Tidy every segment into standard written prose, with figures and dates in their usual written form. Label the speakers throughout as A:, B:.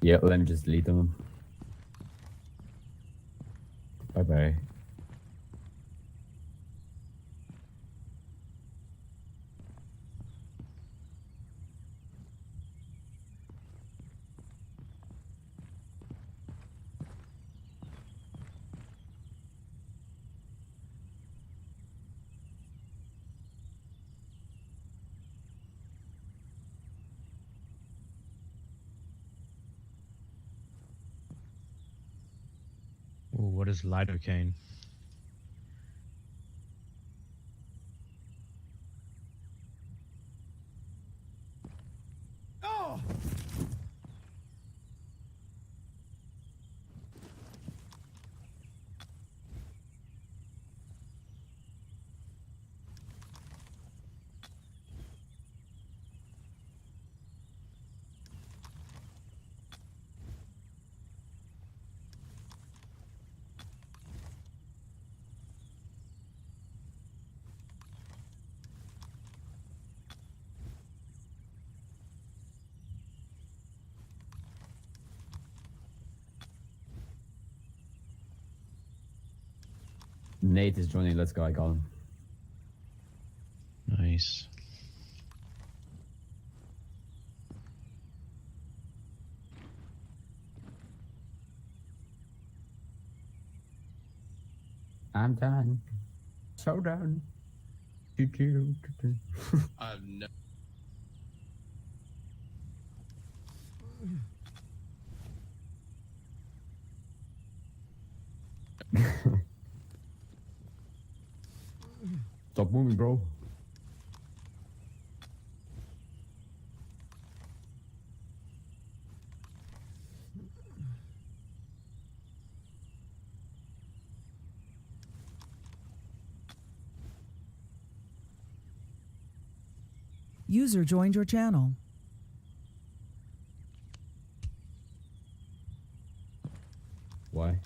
A: Yeah, let me just delete them. Bye bye.
B: Ooh, what is lidocaine?
C: Oh!
A: Nate is joining. Let's go. I got him.
B: Nice.
A: I'm done. So done.
C: No.
A: Stop moving, bro.
D: User joined your channel.
A: Why?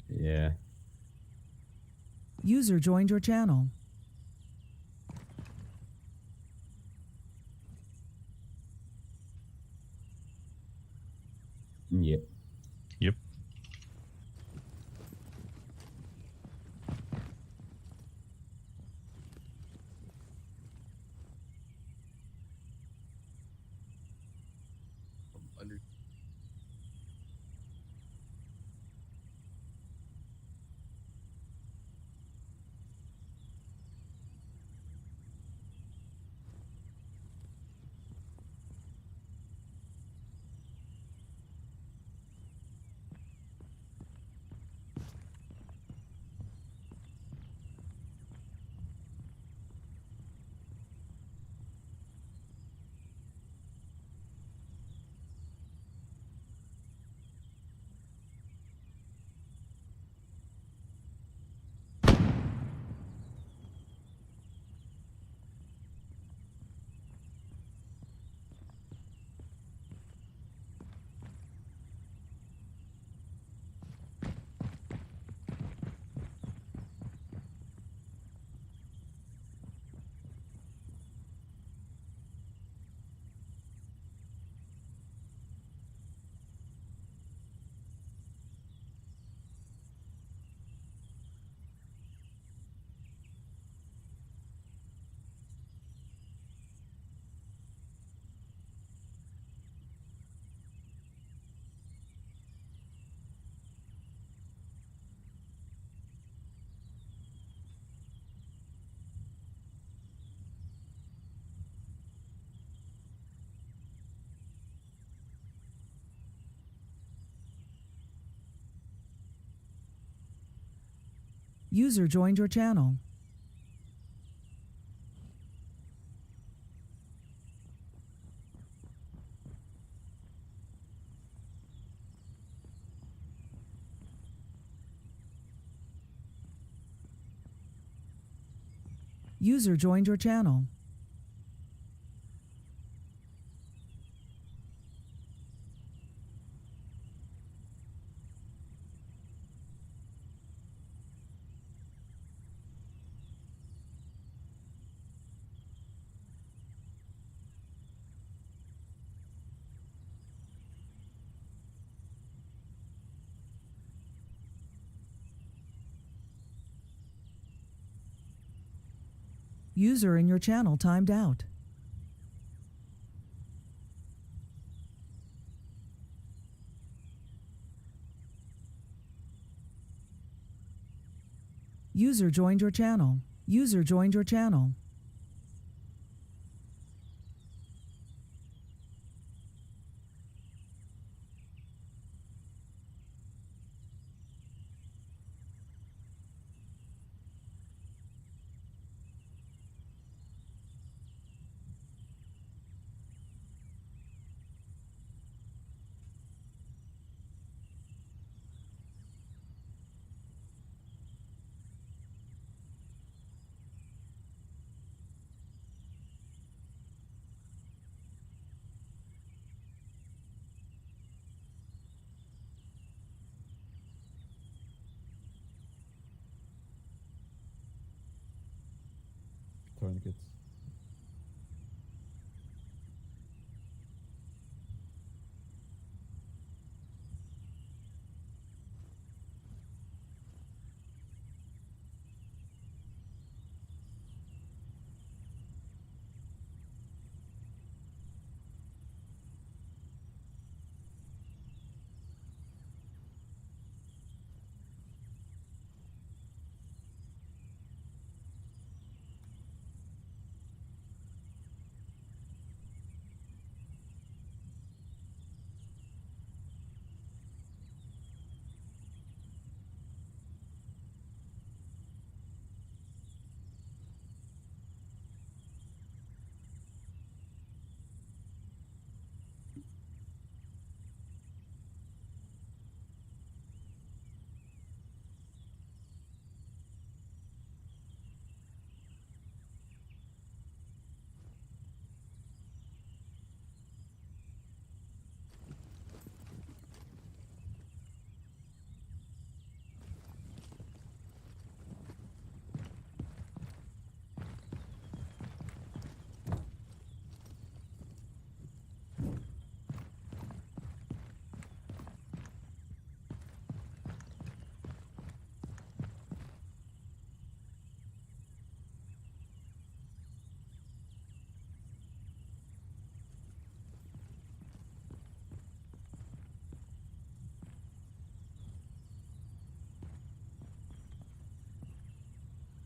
A: Yeah.
D: User joined your channel.
A: Yep.
B: Yep.
C: Under.
D: User joined your channel. User joined your channel. User in your channel timed out. User joined your channel. User joined your channel.
A: Tourniquets.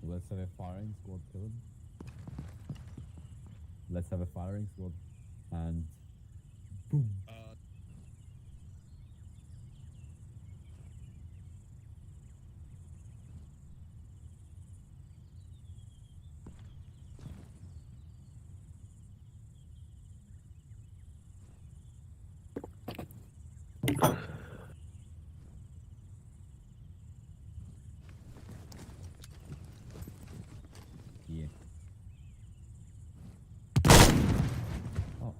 A: Let's have a firing squad kill him. Let's have a firing squad. And boom. Yeah. Oh.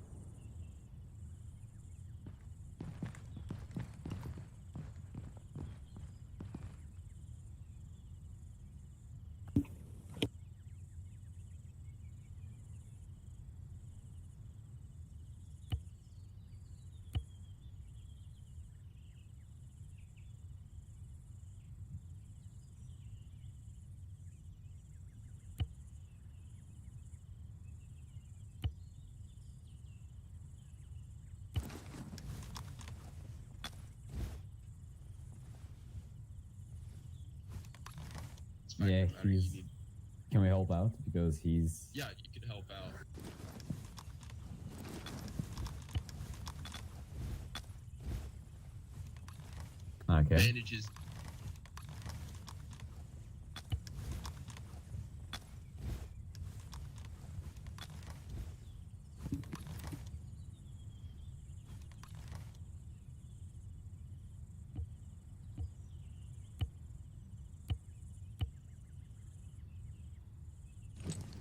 A: Yeah, he's. Can we help out? Because he's.
C: Yeah, you could help out.
A: Okay.
C: Bandages.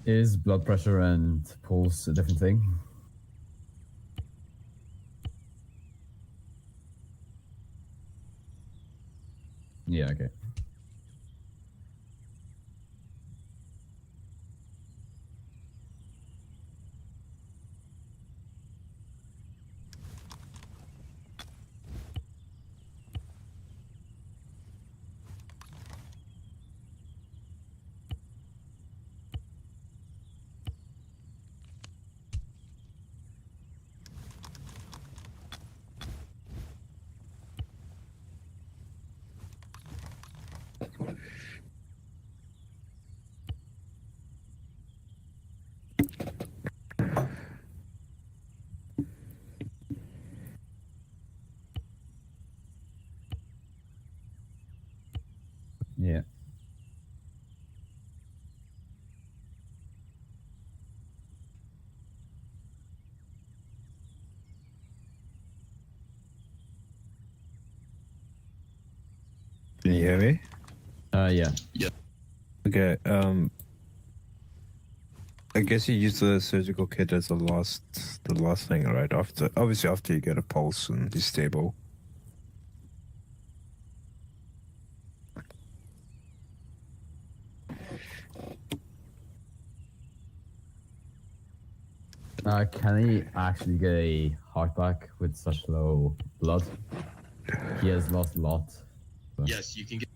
A: Is blood pressure and pulse a different thing? Yeah, okay.
C: Can you hear me?
A: Yeah.
C: Okay. I guess you use the surgical kit as the last thing, right? Obviously after you get a pulse and he's stable.
A: Can he actually get a heart back with such low blood? He has lost a lot. So.
E: Yes, you can get.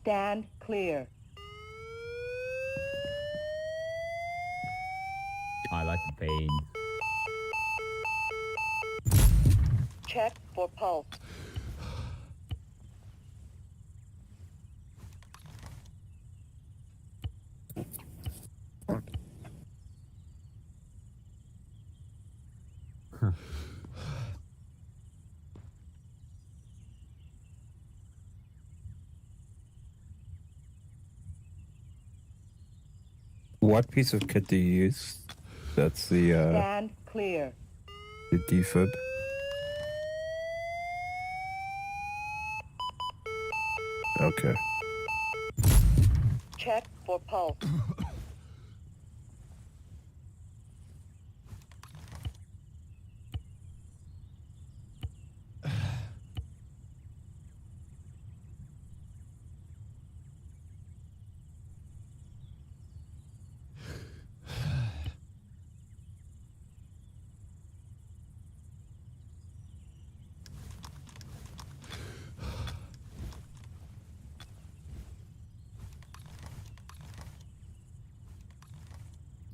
F: Stand clear.
A: I like the pain.
F: Check for pulse.
C: What piece of kit do you use? That's the
F: Stand clear.
C: defib. Okay.
F: Check for pulse.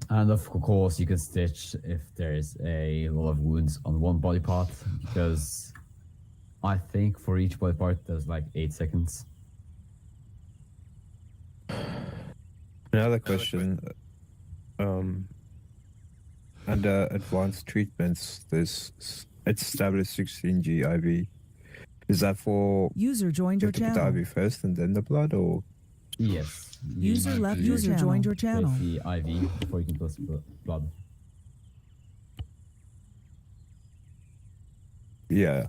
A: And of course, you can stitch if there's a lot of wounds on one body part, because I think for each body part there's like 8 seconds.
C: Another question. Under advanced treatments, there's it's established 16G IV. Is that for
D: User joined your
C: you have to put
D: channel.
C: the IV first and then the blood, or?
A: Yes.
D: User left your
A: User
D: channel. Joined your channel.
A: the IV before you can plus blood.
C: Yeah.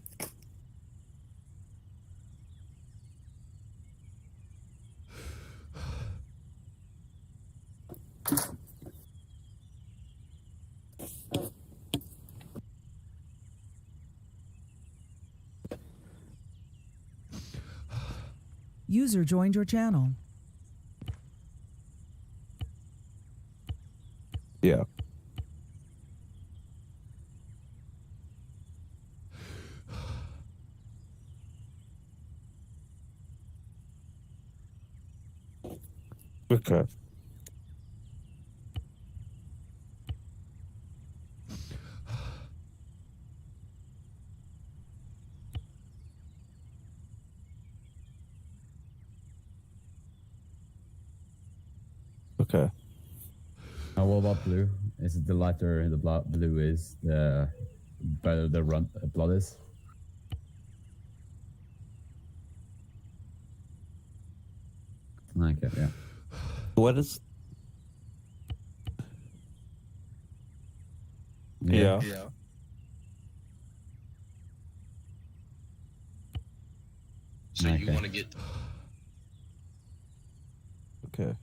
D: User joined your channel.
C: Yeah. Okay. Okay.
A: Now, what about blue? Is it the lighter the blue is, the better the blood is? Okay, yeah.
C: What is? Yeah.
E: So you
A: Okay.
E: want to get.
C: Okay.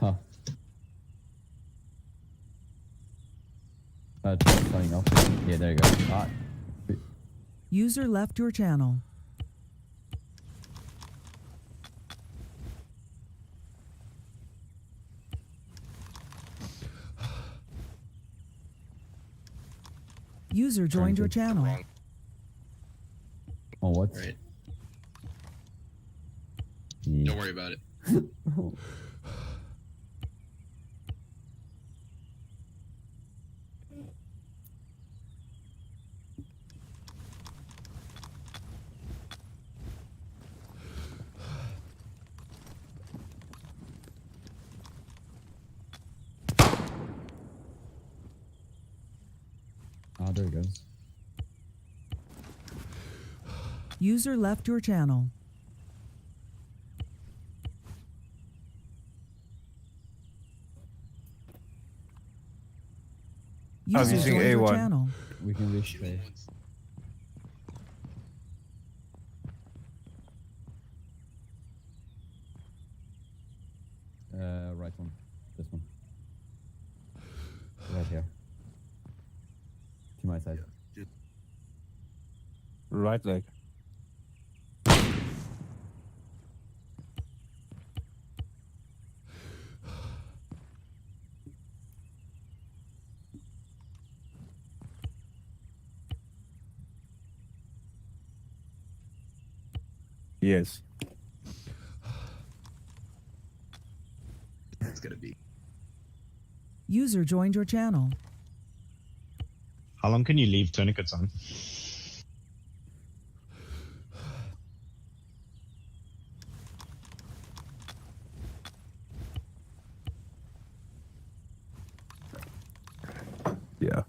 A: Huh. Just turning off. Yeah, there you go. Ah,
D: User left your channel. User joined your channel.
E: Wrong.
A: On what?
E: Right.
A: Yeah.
E: Don't worry about it.
A: Ah, there it goes.
D: User left your channel.
C: I'm
D: User
C: using
D: joined your
C: A1.
D: channel.
A: We can reach
E: Human
A: there.
E: ones.
A: Right one. This one. Right here. To my side.
C: Right leg. Yes.
E: It's gonna be.
D: User joined your channel.
B: How long can you leave tourniquets on?
C: Yeah.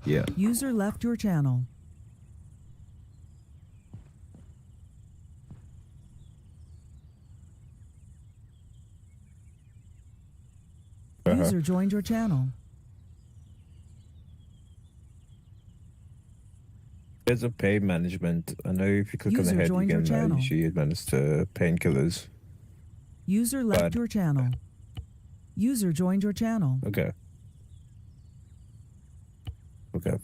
C: Yeah.
D: User left your channel. User joined your channel.
C: There's a pain management. I know if you click on
D: User
C: the head, you
D: joined your
C: can
D: channel.
C: usually administer painkillers.
D: User left
C: Bad.
D: your channel. User joined your channel.
C: Okay. Okay.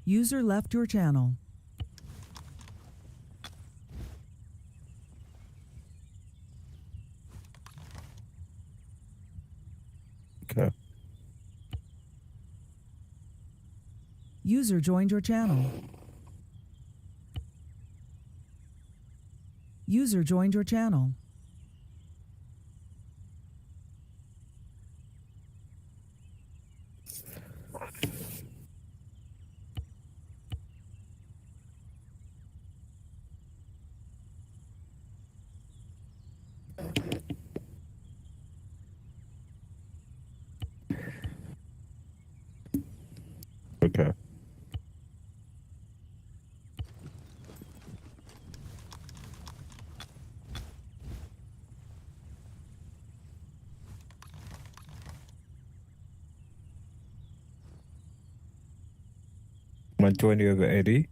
D: User left your channel.
C: Okay.
D: User joined your channel. User joined your channel.
C: Okay. My 20 over 80.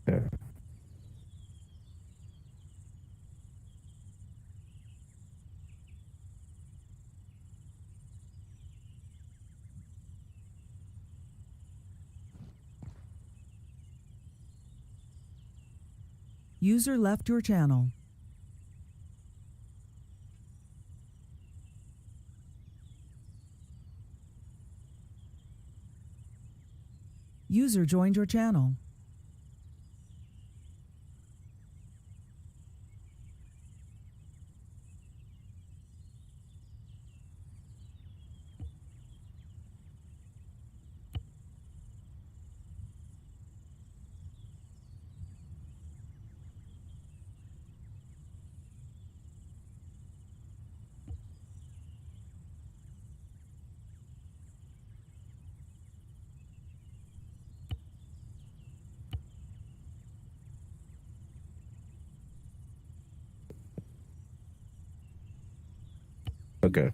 C: Yeah.
D: User left your channel. User joined your channel.
C: Okay.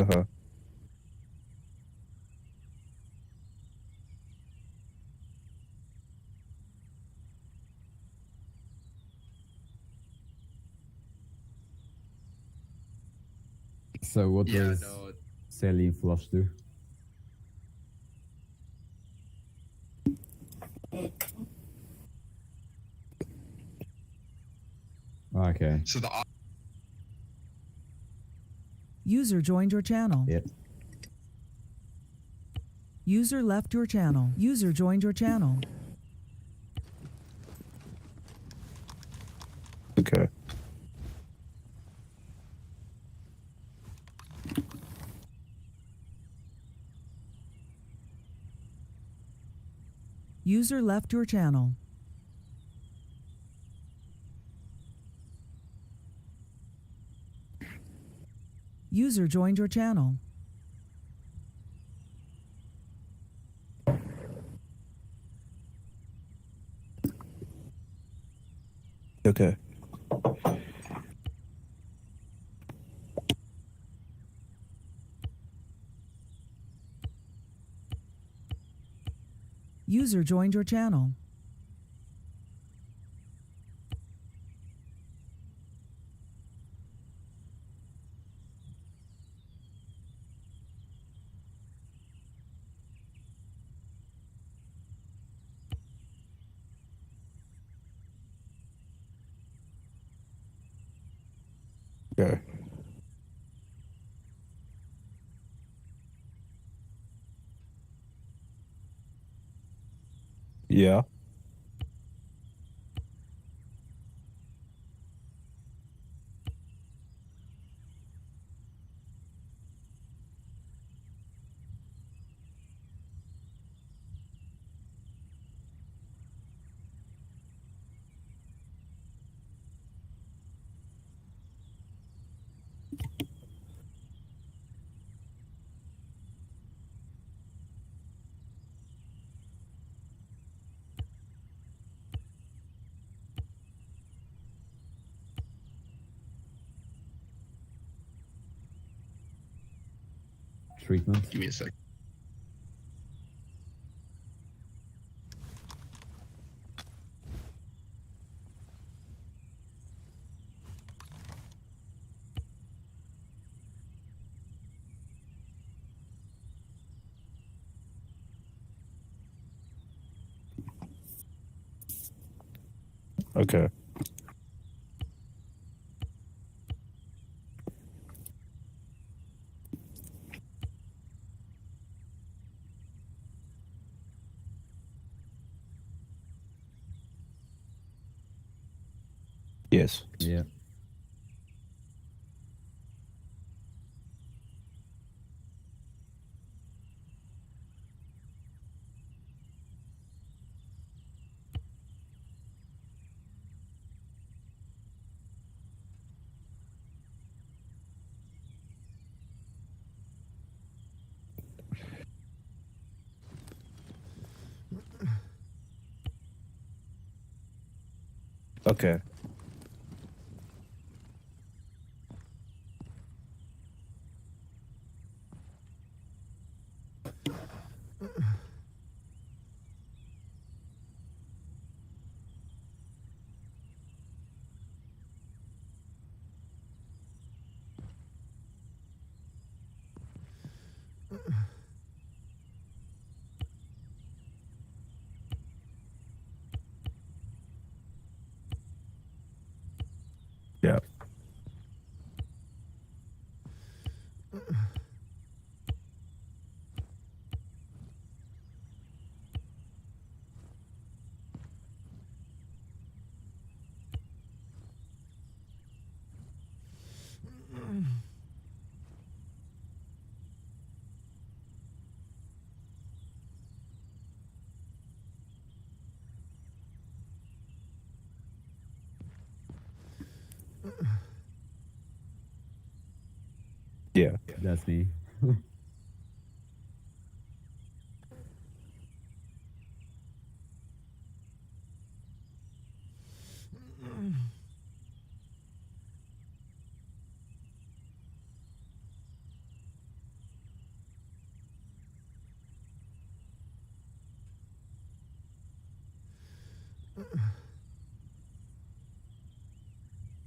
C: Uh-huh.
A: So what does saline flush do? Okay.
E: So the
D: User joined your channel.
A: Yep.
D: User left your channel. User joined your channel.
C: Okay.
D: User left your channel. User joined your channel.
C: Okay.
D: User joined your channel.
C: Okay. Yeah.
A: Treatment.
E: give me a sec.
C: Okay. Yes.
A: Yeah.
C: Okay. Yeah.
A: That's me.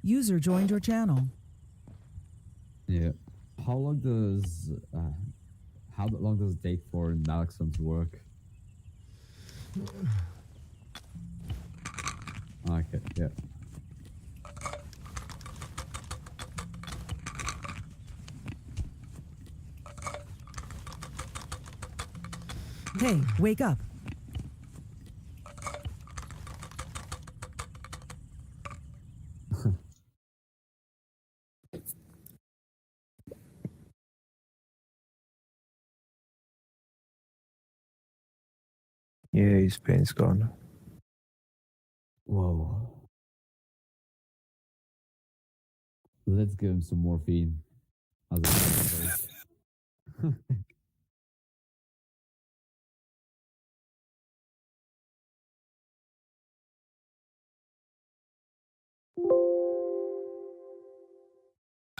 D: User joined your channel.
A: Yeah. How long does it take for naloxone to work? Okay. Yeah.
D: Hey, wake up.
C: Yeah, his pain's gone.
A: Whoa. Let's give him some morphine. As a break.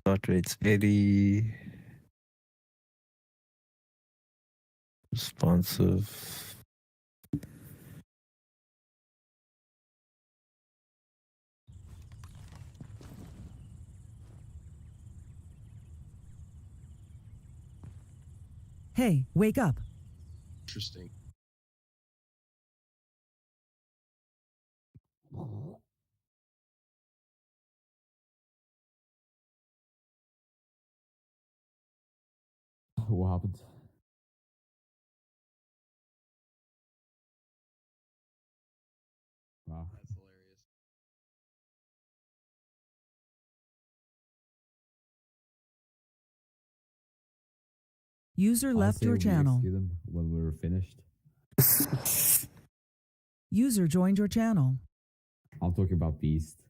C: Heart rate's 80. Responsive.
D: Hey, wake up.
E: Interesting.
A: What happened? Wow.
E: That's hilarious.
D: User
A: I
D: left
A: say
D: your
A: we
D: channel.
A: execute him when we're finished.
D: User joined your channel.
A: I'm talking about Beast.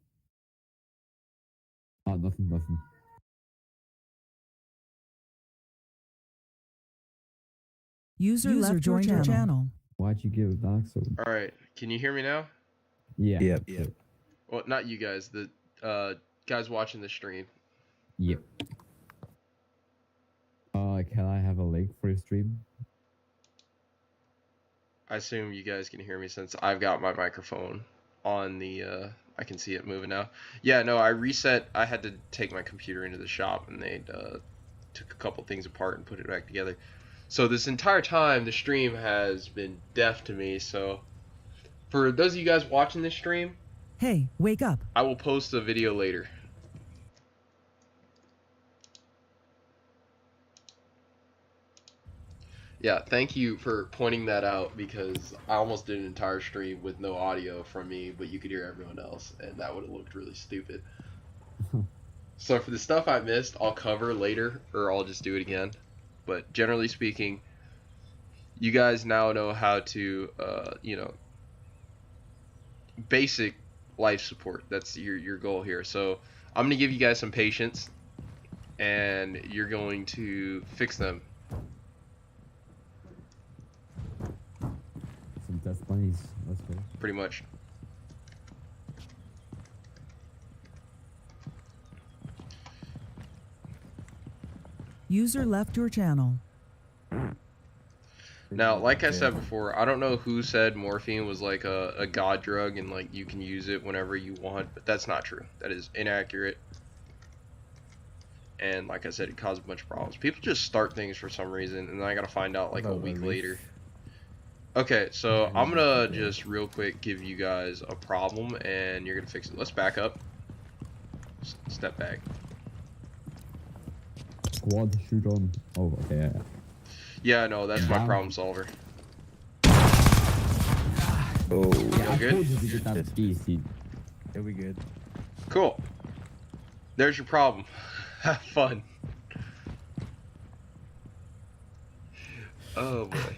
A: Oh, nothing.
D: User left joined your channel.
A: Why'd you give naloxone?
E: All right, can you hear me now?
A: Yeah.
C: Yep.
E: Well, not you guys. The guys watching the stream.
A: Yep. Can I have a link for your stream?
E: I assume you guys can hear me since I've got my microphone on the. I can see it moving now. Yeah, no, I reset. I had to take my computer into the shop, and they took a couple things apart and put it back together. So this entire time, the stream has been deaf to me. So for those of you guys watching this stream,
D: Hey, wake up.
E: I will post a video later. Yeah, thank you for pointing that out because I almost did an entire stream with no audio from me, but you could hear everyone else, and that would have looked really stupid. So for the stuff I missed, I'll cover later, or I'll just do it again. But generally speaking, you guys now know how to, basic life support. That's your goal here. So I'm gonna give you guys some patience, and you're going to fix them.
A: Some test bunnies. Let's go.
E: Pretty much.
D: User left your channel.
E: Now, like I said before, I don't know who said morphine was like a god drug and like you can use it whenever you want, but that's not true. That is inaccurate. And like I said, it caused a bunch of problems. People just start things for some reason, and then I gotta find out like a week later. Okay, so I'm gonna just real quick give you guys a problem, and you're gonna fix it. Let's back up. Step back.
A: Squad shoot on. Oh, okay. Yeah.
E: Yeah, no, that's my problem solver.
C: Oh,
A: Yeah, I
E: good?
A: told you to get that beast.
C: yeah, we good.
E: Cool. There's your problem. Have fun. Oh boy.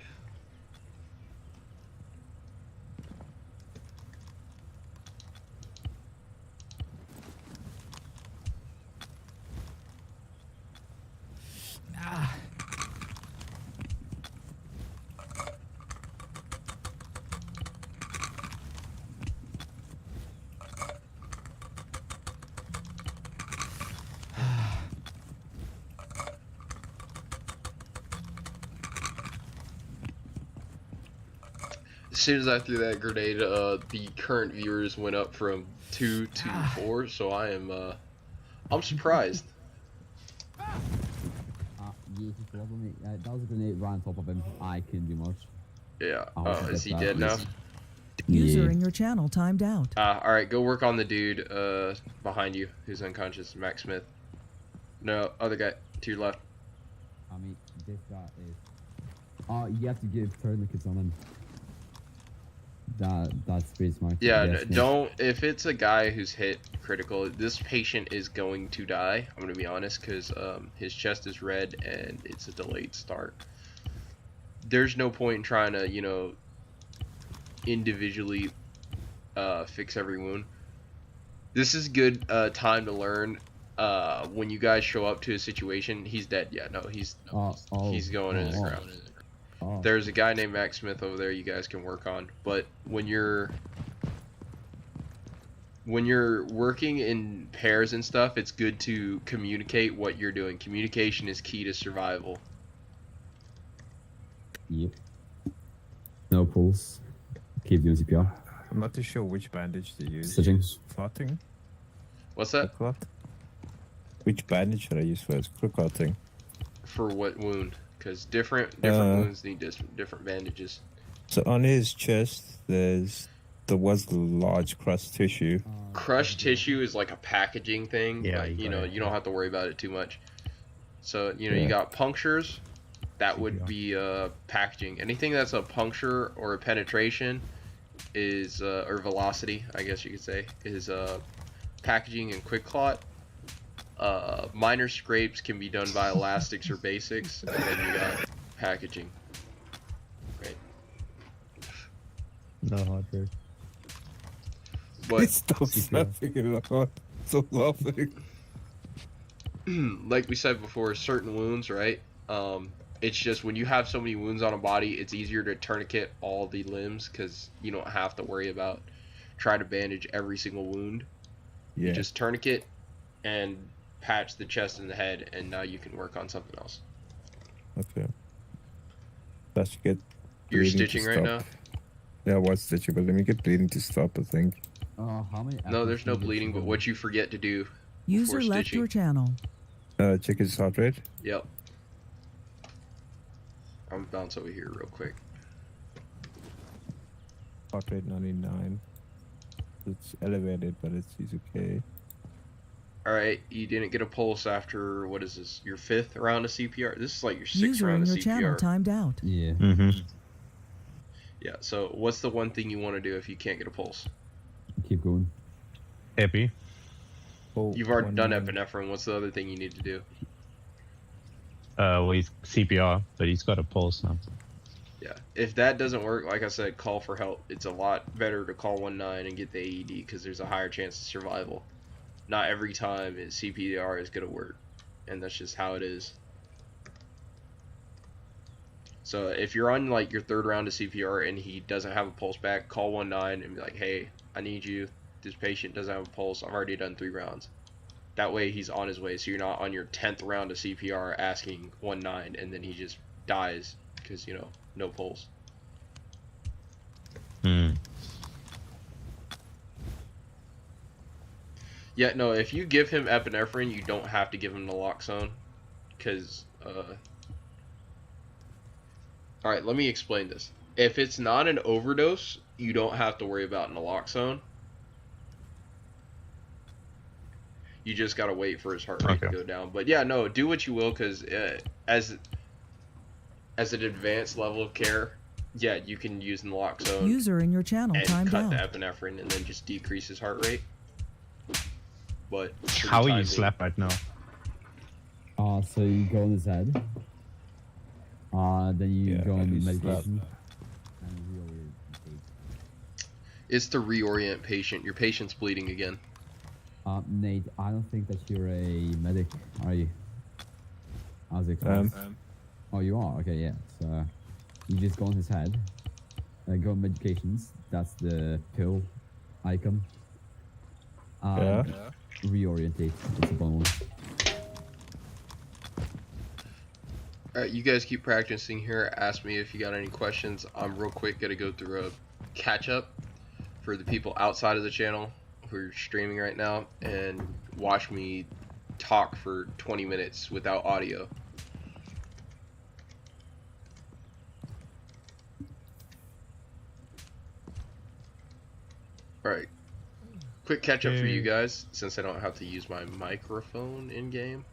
E: As soon as I threw that grenade, the current viewers went up from 2 to 4, so I'm surprised.
A: Yeah, he fell on me. That was a grenade right on top of him. I couldn't do much.
E: Yeah.
A: I
E: Oh,
A: hope
E: is
A: that
E: he dead now?
D: User in your channel timed out.
E: Alright, go work on the dude, behind you, who's unconscious, Max Smith. No, other guy, to your left.
A: I mean, this guy is. You have to give tourniquets on him. That's pretty smart.
E: Yeah,
A: Yes,
E: don't, if it's a guy who's hit critical, this patient is going to die, I'm gonna be honest, because, his chest is red and it's a delayed start. There's no point in trying to, you know, individually, fix every wound. This is good, time to learn, when you guys show up to a situation, he's dead. Yeah, no, he's going in the ground. There's a guy named Max Smith over there you guys can work on, but when you're working in pairs and stuff, it's good to communicate what you're doing. Communication is key to survival.
A: Yep. No pulse. Keep doing CPR.
C: I'm not too sure which bandage to use.
A: Stitching.
C: Clotting?
E: What's that?
C: Clot? Which bandage should I use first? Quick clotting.
E: For what wound? Because different wounds need different bandages.
C: So on his chest, there was large crushed tissue.
E: Crushed tissue is like a packaging thing.
B: Yeah,
E: Like, you
B: got it.
E: don't have to worry about it too much. So, you know,
C: Yeah.
E: you got punctures. That would be packaging. Anything that's a puncture or a penetration is, or velocity, I guess you could say, is packaging and quick clot. Minor scrapes can be done by elastics or basics, and then you got packaging. Right.
B: No hard work.
E: But
C: Stop snapping it out. So laughing.
E: like we said before, certain wounds, right? It's just when you have so many wounds on a body, it's easier to tourniquet all the limbs because you don't have to worry about trying to bandage every single wound.
C: Yeah.
E: You just tourniquet and patch the chest and the head, and now you can work on something else.
C: Okay. That should get.
E: You're
C: bleeding to
E: stitching right now?
C: stop. Yeah, I was stitching, but let me get bleeding to stop, I think.
A: How many?
E: No, there's no bleeding, but what you forget to do
D: User
E: before
D: left
E: stitching.
D: your channel.
C: Check his heart rate.
E: Yep. I'm gonna bounce over here real quick.
C: Heart rate 99. It's elevated, but he's okay.
E: Alright, you didn't get a pulse after, what is this, your 5th round of CPR? This is like your 6th
D: User
E: round
D: in
E: of
D: your channel
E: CPR.
D: timed out.
A: Yeah.
B: Mm-hmm.
E: Yeah, so what's the one thing you want to do if you can't get a pulse?
A: Keep going.
B: Epi.
C: Oh,
E: You've already done
C: 19.
E: epinephrine. What's the other thing you need to do?
B: Well, he's CPR, but he's got a pulse now.
E: Yeah, if that doesn't work, like I said, call for help. It's a lot better to call 1-9 and get the AED because there's a higher chance of survival. Not every time CPR is going to work, and that's just how it is. So if you're on like your 3rd round of CPR and he doesn't have a pulse back, call 1-9 and be like, hey, I need you. This patient doesn't have a pulse. I've already done 3 rounds. That way he's on his way, so you're not on your 10th round of CPR asking 1-9 and then he just dies because, you know, no pulse.
B: Hmm.
E: Yeah, no, if you give him epinephrine, you don't have to give him naloxone, because, alright, let me explain this. If it's not an overdose, you don't have to worry about naloxone. You just gotta wait for his heart rate to
B: Okay.
E: go down. But yeah, no, do what you will, because as an advanced level of care, yeah, you can use naloxone
D: User in your channel
E: and
D: timed
E: cut the
D: out.
E: epinephrine and then just decrease his heart rate. But for the
B: How are
E: time
B: you
E: being-
B: slap right now?
A: So you go on his head. Then you
C: Yeah,
A: go on
C: he's
A: medication. And reorientate.
E: It's to reorient patient. Your patient's bleeding again.
A: Nate, I don't think that you're a medic, are you? How's it going? Oh, you are? Okay, yeah. So you just go on his head. Go on medications. That's the pill icon.
C: Yeah.
A: Reorientate. It's a bonus.
E: Alright, you guys keep practicing here. Ask me if you got any questions. I'm real quick, gotta go through a catch up for the people outside of the channel who are streaming right now and watch me talk for 20 minutes without audio. Alright, quick catch up for you guys since I don't have to use my microphone in game.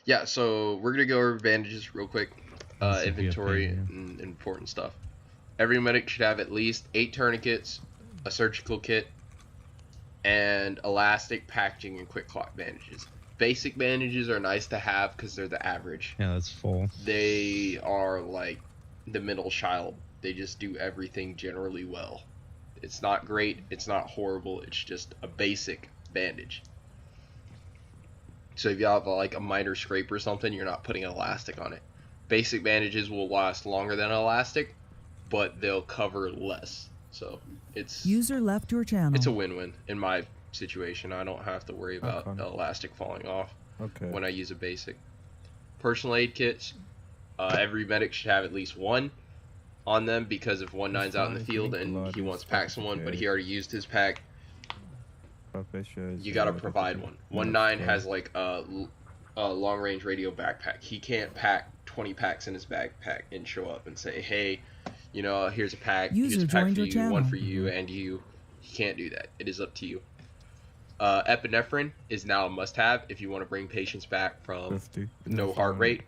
E: Yeah, so we're gonna go over bandages real quick, inventory and important stuff. Every medic should have at least 8 tourniquets, a surgical kit, and elastic, packaging, and quick clot bandages. Basic bandages are nice to have because they're the average.
B: Yeah, that's full.
E: They are like the middle child. They just do everything generally well. It's not great, it's not horrible, it's just a basic bandage. So if you have like a minor scrape or something, you're not putting an elastic on it. Basic bandages will last longer than an elastic, but they'll cover less. So it's
D: User left your channel.
E: it's a win-win in my situation. I don't have to worry about the elastic falling off when I use a basic. Personal aid kits, every medic should have at least one on them, because if 1-9's out in the field and he wants to pack someone, but he already used his pack, you gotta provide one. 1-9 has like a long-range radio backpack. He can't pack 20 packs in his backpack and show up and say, hey, you know, here's a pack, here's a pack for you, one for you, and you. He can't do that. It is up to you. Epinephrine is now a must-have if you want to bring patients back from no heart rate.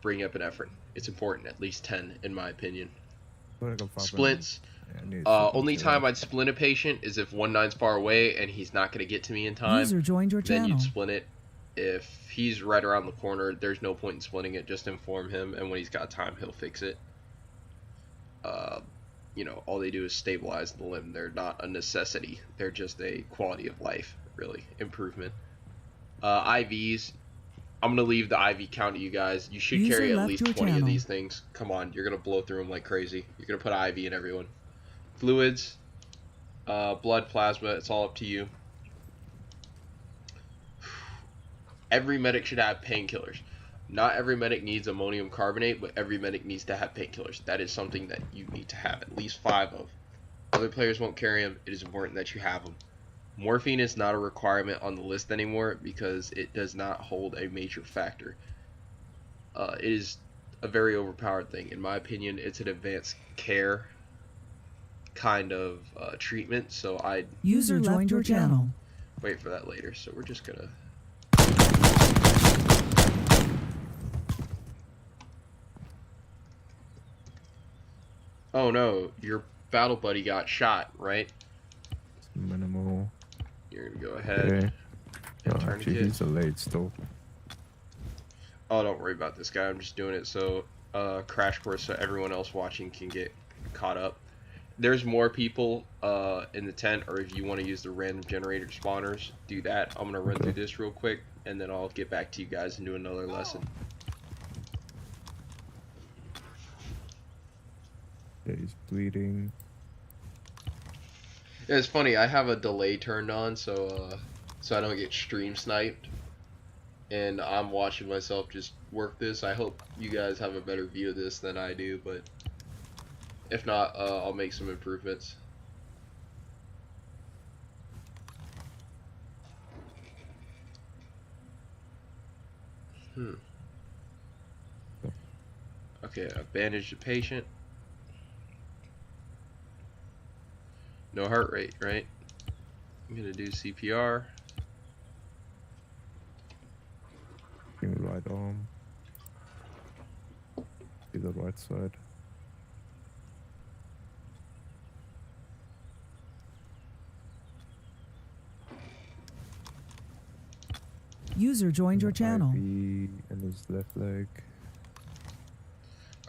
E: Bring epinephrine. It's important, at least 10 in my opinion. Splints. Only time I'd splint a patient is if 1-9's far away and he's not going to get to me in time.
D: User joined your
E: then
D: channel.
E: you'd splint it. If he's right around the corner, there's no point in splitting it. Just inform him, and when he's got time, he'll fix it. You know, all they do is stabilize the limb. They're not a necessity. They're just a quality of life, really, improvement. IVs. I'm going to leave the IV count to you guys. You should carry at least 20 of these things. Come on, you're going to blow through them like crazy. You're going to put IV in everyone. Fluids, blood, plasma, it's all up to you. Every medic should have painkillers. Not every medic needs ammonium carbonate, but every medic needs to have painkillers. That is something that you need to have at least 5 of. Other players won't carry them. It is important that you have them. Morphine is not a requirement on the list anymore because it does not hold a major factor. It is a very overpowered thing. In my opinion, it's an advanced care kind of treatment, so I'd
D: User joined your channel.
E: wait for that later. So we're just gonna oh no, your battle buddy got shot, right?
C: Minimal.
E: You're gonna go ahead and turn
C: actually,
E: it.
C: he's a late still.
E: Oh, don't worry about this guy. I'm just doing it so crash course so everyone else watching can get caught up. There's more people in the tent, or if you want to use the random generator spawners, do that. I'm gonna run through this real quick, and then I'll get back to you guys and do another lesson.
C: Yeah, he's bleeding.
E: Yeah, it's funny. I have a delay turned on, so I don't get stream sniped, and I'm watching myself just work this. I hope you guys have a better view of this than I do, but if not, I'll make some improvements. Okay, I bandaged the patient. No heart rate, right? I'm gonna do CPR.
C: Bring the right arm. See the right side.
D: User joined your channel.
C: IV and his left leg.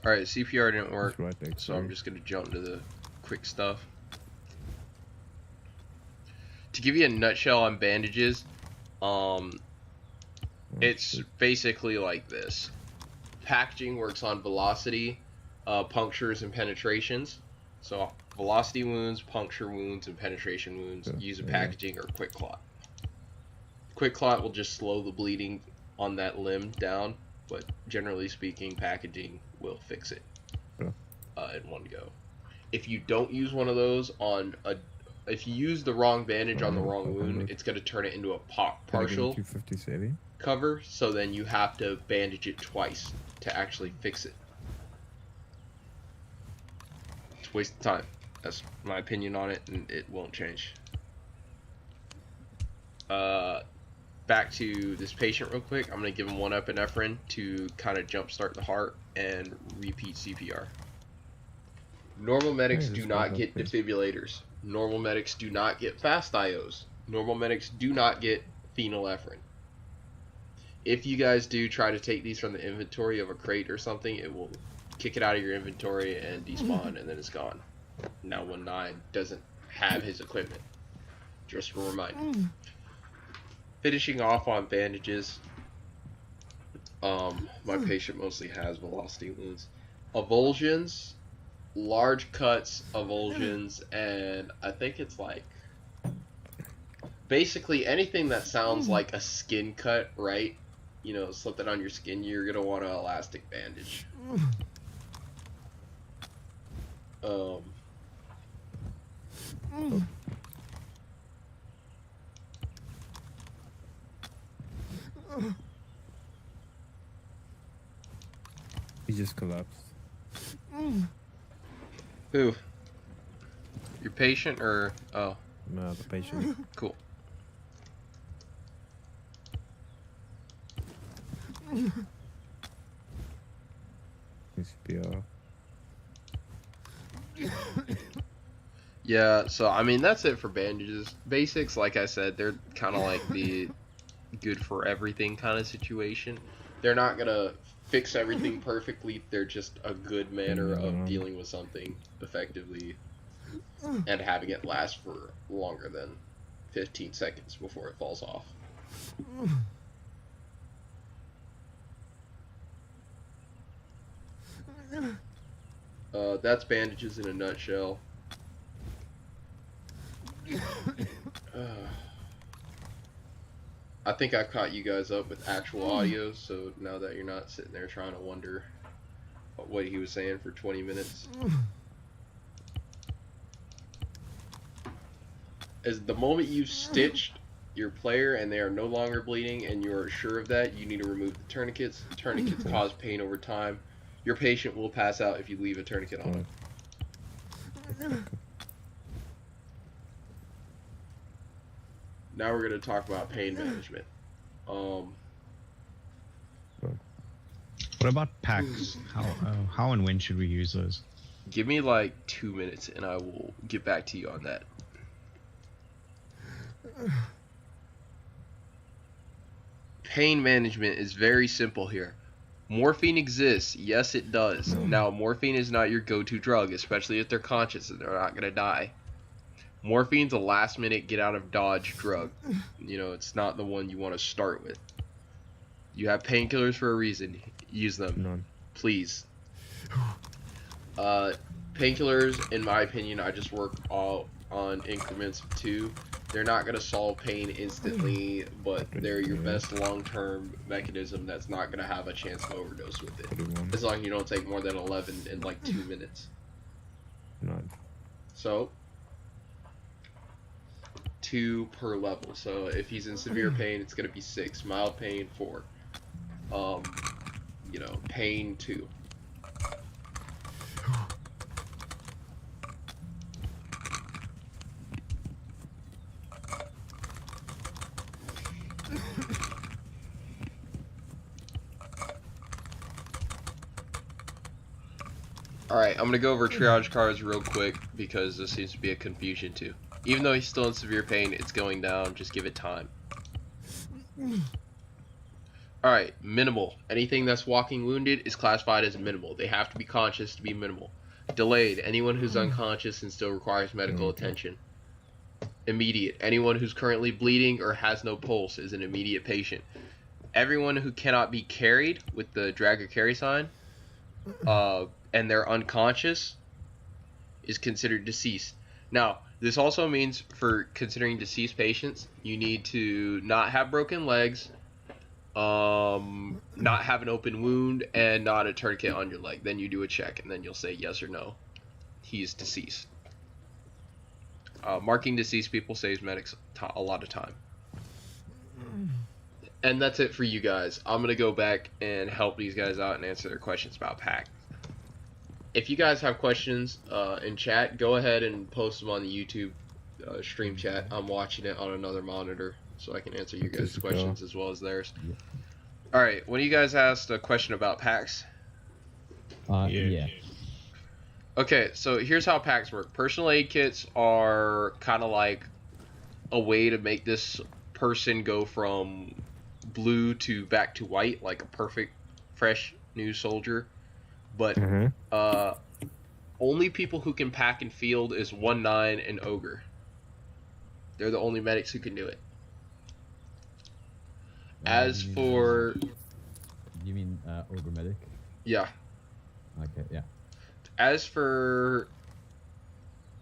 E: Alright, CPR didn't work,
C: Right leg,
E: so I'm
C: sorry.
E: just gonna jump into the quick stuff. To give you a nutshell on bandages, it's basically like this. Packaging works on velocity, punctures, and penetrations. So velocity wounds, puncture wounds, and penetration wounds.
C: Yeah,
E: Use a
C: yeah.
E: packaging or quick clot. Quick clot will just slow the bleeding on that limb down, but generally speaking, packaging will fix it. in one go. If you don't use one of those if you use the wrong bandage on the wrong wound, it's going to turn it into a partial
C: 250 saving.
E: cover, so then you have to bandage it twice to actually fix it. It's a waste of time. That's my opinion on it, and it won't change. Back to this patient real quick. I'm going to give him 1 epinephrine to kind of jumpstart the heart and repeat CPR. Normal medics do not get defibrillators. Normal medics do not get fast IOs. Normal medics do not get phenylephrine. If you guys do try to take these from the inventory of a crate or something, it will kick it out of your inventory and despawn, and then it's gone. Now 1-9 doesn't have his equipment. Just a reminder. Finishing off on bandages. My patient mostly has velocity wounds. Avulsions, large cuts, avulsions, and I think it's like basically anything that sounds like a skin cut, right? You know, something on your skin, you're gonna want an elastic bandage.
C: He just collapsed.
E: Who? Your patient or oh?
C: No, the patient.
E: Cool.
C: CPR.
E: Yeah, so I mean that's it for bandages. Basics, like I said, they're kind of like the good for everything kind of situation. They're not gonna fix everything perfectly. They're just a good manner of dealing with something effectively and having it last for longer than 15 seconds before it falls off. That's bandages in a nutshell. I think I've caught you guys up with actual audio, so now that you're not sitting there trying to wonder what he was saying for 20 minutes. As the moment you've stitched your player and they are no longer bleeding and you're sure of that, you need to remove the tourniquets. The tourniquets cause pain over time. Your patient will pass out if you leave a tourniquet on. Now we're going to talk about pain management.
B: What about packs? How and when should we use those?
E: Give me like 2 minutes and I will get back to you on that. Pain management is very simple here. Morphine exists. Yes, it does. Now, morphine is not your go-to drug, especially if they're conscious and they're not going to die. Morphine's a last-minute get-out-of-dodge drug. You know, it's not the one you want to start with. You have painkillers for a reason. Use them.
C: None.
E: Please. Painkillers, in my opinion, I just work all on increments of 2. They're not going to solve pain instantly, but they're your best long-term mechanism that's not going to have a chance to overdose with it. As long as you don't take more than 11 in like 2 minutes.
C: None.
E: So, 2 per level. So if he's in severe pain, it's going to be 6. Mild pain, 4. You know, pain, 2. Alright, I'm going to go over triage cards real quick because there seems to be a confusion too. Even though he's still in severe pain, it's going down. Just give it time. Alright, minimal. Anything that's walking wounded is classified as minimal. They have to be conscious to be minimal. Delayed. Anyone who's unconscious and still requires medical attention. Immediate. Anyone who's currently bleeding or has no pulse is an immediate patient. Everyone who cannot be carried with the drag or carry sign, and they're unconscious, is considered deceased. Now, this also means for considering deceased patients, you need to not have broken legs, not have an open wound, and not a tourniquet on your leg. Then you do a check, and then you'll say yes or no. He is deceased. Marking deceased people saves medics a lot of time. And that's it for you guys. I'm going to go back and help these guys out and answer their questions about PAC. If you guys have questions in chat, go ahead and post them on the YouTube stream chat. I'm watching it on another monitor, so I can answer you guys' questions as well as theirs.
A: Yeah.
E: Alright, one of you guys asked a question about PACs.
A: Yeah.
E: Okay, so here's how PACs work. Personal aid kits are kind of like a way to make this person go from blue to back to white, like a perfect, fresh, new soldier. But only people who can pack in field is 1-9 and Ogre. They're the only medics who can do it. As for...
A: You mean Ogre medic?
E: Yeah.
A: Okay, yeah.
E: As for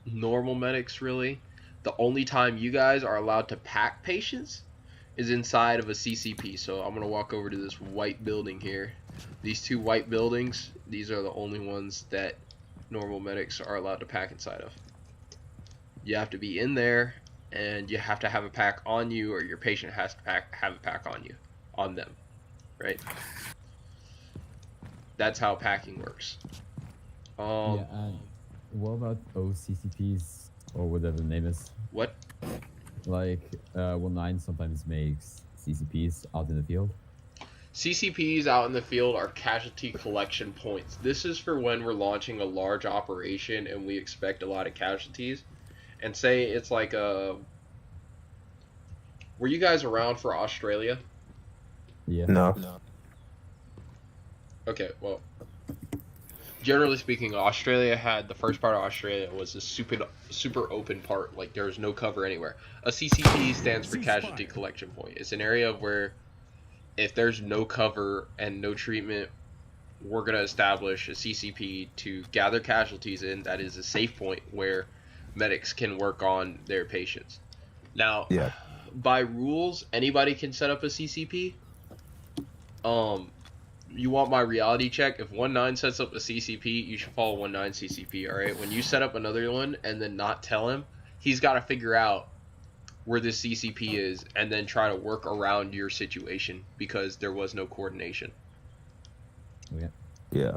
E: normal medics, really, the only time you guys are allowed to pack patients is inside of a CCP. So I'm going to walk over to this white building here. These two white buildings, these are the only ones that normal medics are allowed to pack inside of. You have to be in there, and you have to have a pack on you, or your patient has to have a pack on them, right? That's how packing works.
A: Yeah, and what about OCCPs, or whatever the name is?
E: What?
A: Like, 1-9 sometimes makes CCPs out in the field.
E: CCPs out in the field are casualty collection points. This is for when we're launching a large operation and we expect a lot of casualties. And say it's like a... Were you guys around for Australia?
A: Yeah.
C: No.
E: Okay, well... Generally speaking, Australia had... The first part of Australia was a super open part. Like, there was no cover anywhere. A CCP stands for Casualty Collection Point. It's an area where if there's no cover and no treatment, we're going to establish a CCP to gather casualties in. That is a safe point where medics can work on their patients. Now, by rules, anybody can set up a CCP. You want my reality check? If 1-9 sets up a CCP, you should follow 1-9 CCP, alright? When you set up another one and then not tell him, he's got to figure out where this CCP is and then try to work around your situation because there was no coordination.
A: Yeah.
C: Yeah.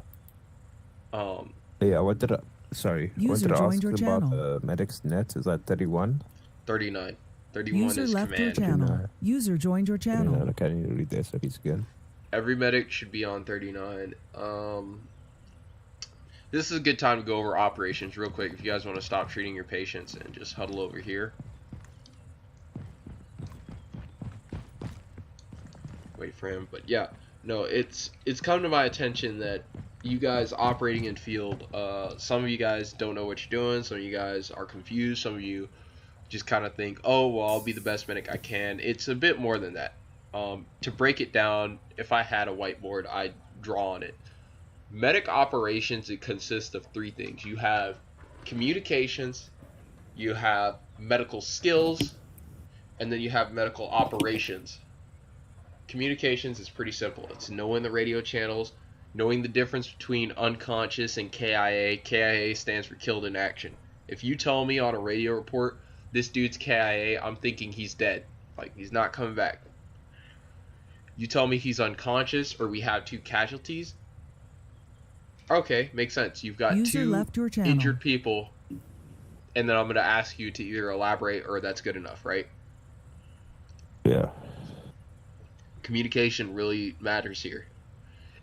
A: Yeah,
C: what did I... Sorry. I wanted
D: User
C: to
D: joined
C: ask
D: your
C: about
D: channel.
C: medics net. Is that 31?
E: 39. 31
D: User
E: is
D: left your
E: command.
D: channel.
C: Command.
D: User joined your channel.
C: Okay, I need to read the SOPs again.
E: Every medic should be on 39. This is a good time to go over operations real quick if you guys want to stop treating your patients and just huddle over here. Wait for him, but yeah, no, it's come to my attention that you guys operating in field, some of you guys don't know what you're doing, some of you guys are confused, some of you just kind of think, oh, well, I'll be the best medic I can. It's a bit more than that. To break it down, if I had a whiteboard, I'd draw on it. Medic operations, it consists of three things. You have communications, you have medical skills, and then you have medical operations. Communications is pretty simple. It's knowing the radio channels, knowing the difference between unconscious and KIA. KIA stands for killed in action. If you tell me on a radio report, this dude's KIA, I'm thinking he's dead. Like, he's not coming back. You tell me he's unconscious or we have 2 casualties. Okay, makes sense. You've got
D: User
E: 2
D: left your channel.
E: injured people, and then I'm going to ask you to either elaborate or that's good enough, right?
C: Yeah.
E: Communication really matters here.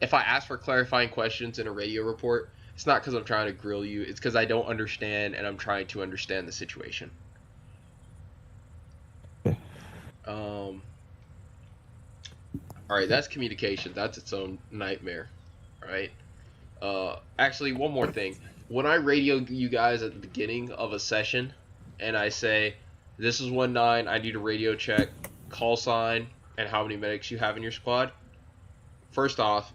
E: If I ask for clarifying questions in a radio report, it's not because I'm trying to grill you. It's because I don't understand and I'm trying to understand the situation. Alright, that's communication. That's its own nightmare. Alright? Actually, one more thing. When I radio you guys at the beginning of a session, and I say, this is 1-9, I need a radio check, call sign, and how many medics you have in your squad. First off,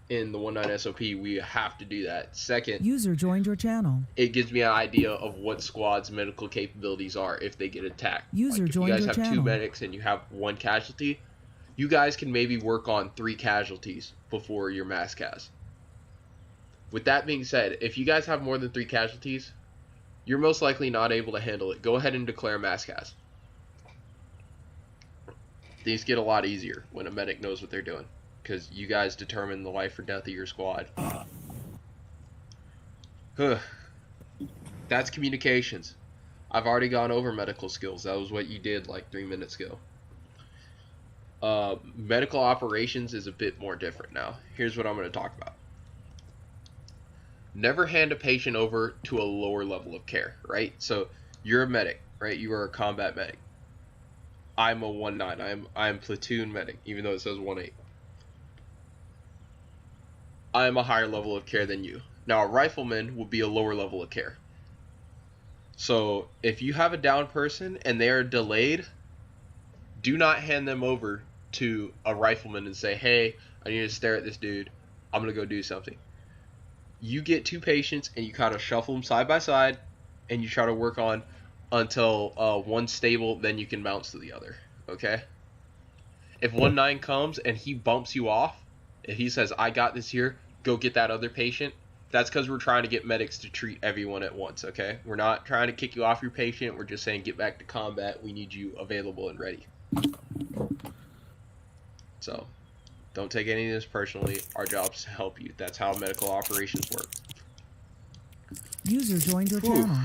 E: in the 1-9 SOP, we have to do that. Second,
D: User joined your channel.
E: it gives me an idea of what squad's medical capabilities are if they get attacked.
D: User
E: Like, if you
D: joined
E: guys
D: your
E: have 2
D: channel.
E: medics and you have 1 casualty, you guys can maybe work on 3 casualties before your mass cas. With that being said, if you guys have more than 3 casualties, you're most likely not able to handle it. Go ahead and declare mass cas. Things get a lot easier when a medic knows what they're doing, because you guys determine the life or death of your squad. That's communications. I've already gone over medical skills. That was what you did like 3 minutes ago. Medical operations is a bit more different now. Here's what I'm going to talk about. Never hand a patient over to a lower level of care, right? So you're a medic, right? You are a combat medic. I'm a 1-9. I'm platoon medic, even though it says 1-8. I'm a higher level of care than you. Now a rifleman would be a lower level of care. So if you have a down person and they are delayed, do not hand them over to a rifleman and say, hey, I need to stare at this dude. I'm going to go do something. You get 2 patients and you kind of shuffle them side by side and you try to work on until one's stable, then you can bounce to the other, okay? If 1-9 comes and he bumps you off, if he says, I got this here, go get that other patient, that's because we're trying to get medics to treat everyone at once, okay? We're not trying to kick you off your patient. We're just saying get back to combat. We need you available and ready. So, don't take any of this personally. Our job is to help you. That's how medical operations work.
D: User joined your channel.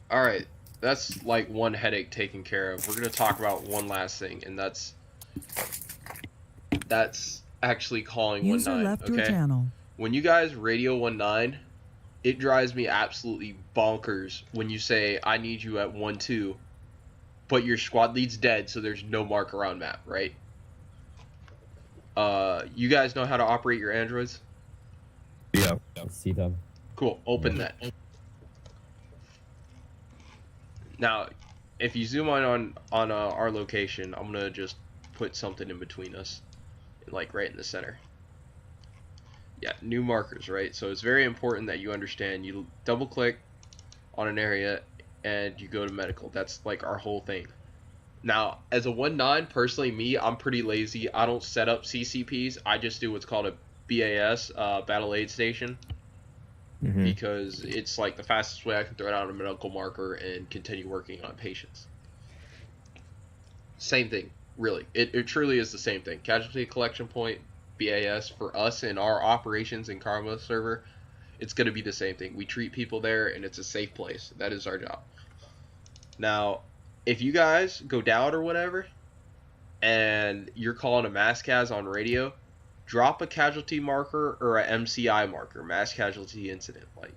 E: Alright, that's like one headache taken care of. We're going to talk about one last thing, and that's actually calling
D: User
E: 1-9,
D: left your
E: okay?
D: channel.
E: When you guys radio 1-9, it drives me absolutely bonkers when you say, I need you at 1-2, but your squad lead's dead, so there's no marker on map, right? You guys know how to operate your androids?
C: Yeah.
A: See them.
E: Cool, open that. Now, if you zoom on our location, I'm gonna just put something in between us, like right in the center. Yeah, new markers, right? So it's very important that you understand. You double click on an area and you go to medical. That's like our whole thing. Now, as a 1-9, personally, me, I'm pretty lazy. I don't set up CCPs. I just do what's called a BAS, Battle Aid Station, because it's like the fastest way I can throw down a medical marker and continue working on patients. Same thing, really. It truly is the same thing. Casualty collection point, BAS, for us in our operations in Karma server, it's going to be the same thing. We treat people there and it's a safe place. That is our job. Now, if you guys go down or whatever and you're calling a mass cas on radio, drop a casualty marker or a MCI marker, mass casualty incident. Like,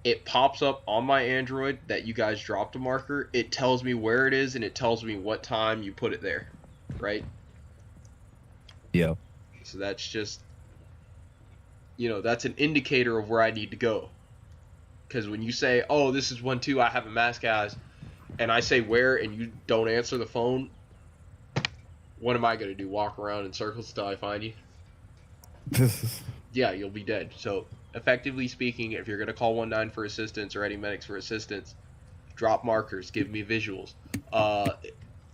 E: it pops up on my Android that you guys dropped a marker. It tells me where it is and it tells me what time you put it there, right?
C: Yeah.
E: So that's just, you know, that's an indicator of where I need to go. Because when you say, oh, this is 1-2, I have a mass cas, and I say where and you don't answer the phone, what am I going to do? Walk around in circles until I find you? Yeah, you'll be dead. So, effectively speaking, if you're going to call 1-9 for assistance or any medics for assistance, drop markers, give me visuals.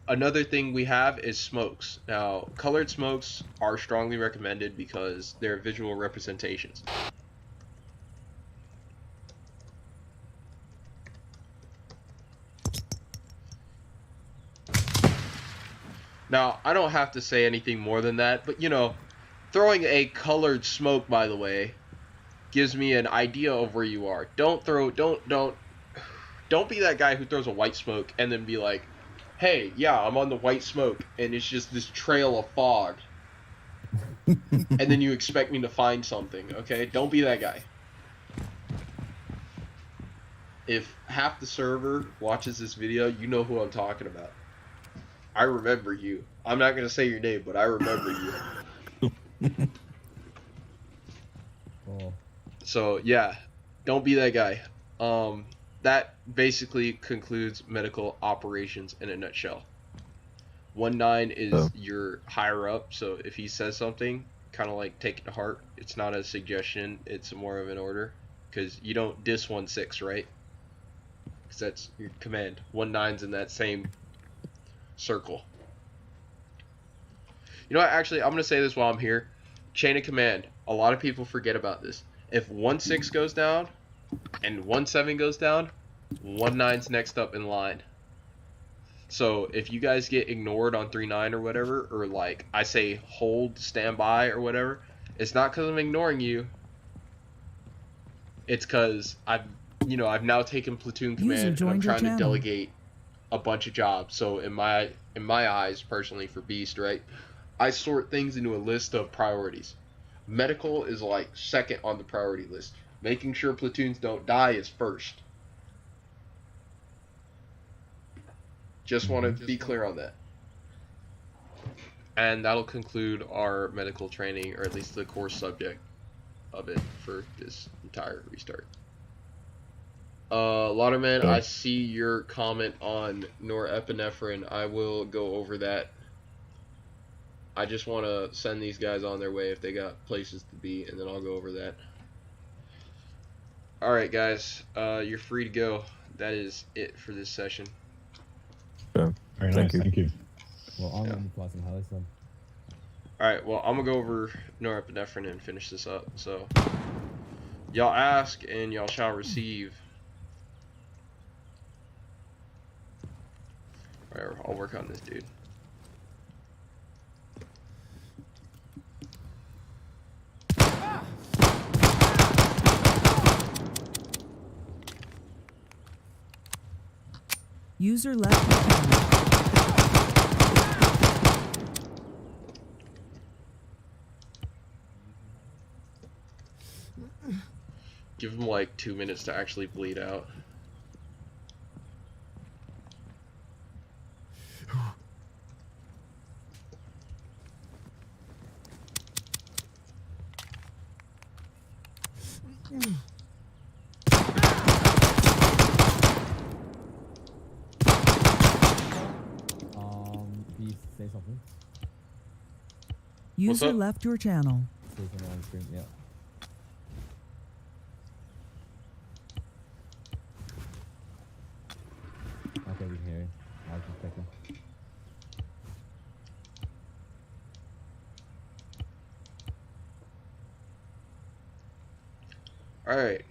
E: Another thing we have is smokes. Now, colored smokes are strongly recommended because they're visual representations. Now, I don't have to say anything more than that, but you know, throwing a colored smoke, by the way, gives me an idea of where you are. Don't be that guy who throws a white smoke and then be like, hey, yeah, I'm on the white smoke, and it's just this trail of fog. And then you expect me to find something, okay? Don't be that guy. If half the server watches this video, you know who I'm talking about. I remember you. I'm not going to say your name, but I remember you.
A: Oh.
E: So, yeah, don't be that guy. That basically concludes medical operations in a nutshell. 1-9 is your higher up, so if he says something, kind of like take it to heart. It's not a suggestion, it's more of an order. Because you don't diss 1-6, right? Because that's your command. 1-9's in that same circle. You know what? Actually, I'm gonna say this while I'm here. Chain of command. A lot of people forget about this. If 1-6 goes down and 1-7 goes down, 1-9's next up in line. So if you guys get ignored on 3-9 or whatever, or like I say hold, stand by or whatever, it's not because I'm ignoring you. It's because I've now taken platoon command and I'm trying to delegate a bunch of jobs. So in my eyes, personally, for Beast, right, I sort things into a list of priorities. Medical is like second on the priority list. Making sure platoons don't die is first. Just want to be clear on that. And that'll conclude our medical training, or at least the core subject of it for this entire restart. Lauderman, I see your comment on norepinephrine. I will go over that. I just want to send these guys on their way if they got places to be, and then I'll go over that. Alright, guys. You're free to go. That is it for this session.
C: Yeah.
B: Very nice. Thank you.
A: Well, I'm going to apply some highlights then.
E: Alright, well, I'm going to go over norepinephrine and finish this up. So, y'all ask and y'all shall receive. Alright, I'll work on this dude.
D: User left your channel.
E: Give him like 2 minutes to actually bleed out.
A: Beast, say something.
D: User
E: up?
D: left your channel.
A: Say something on the screen, yeah. Okay, we can hear you. I'll just check it.
E: Alright.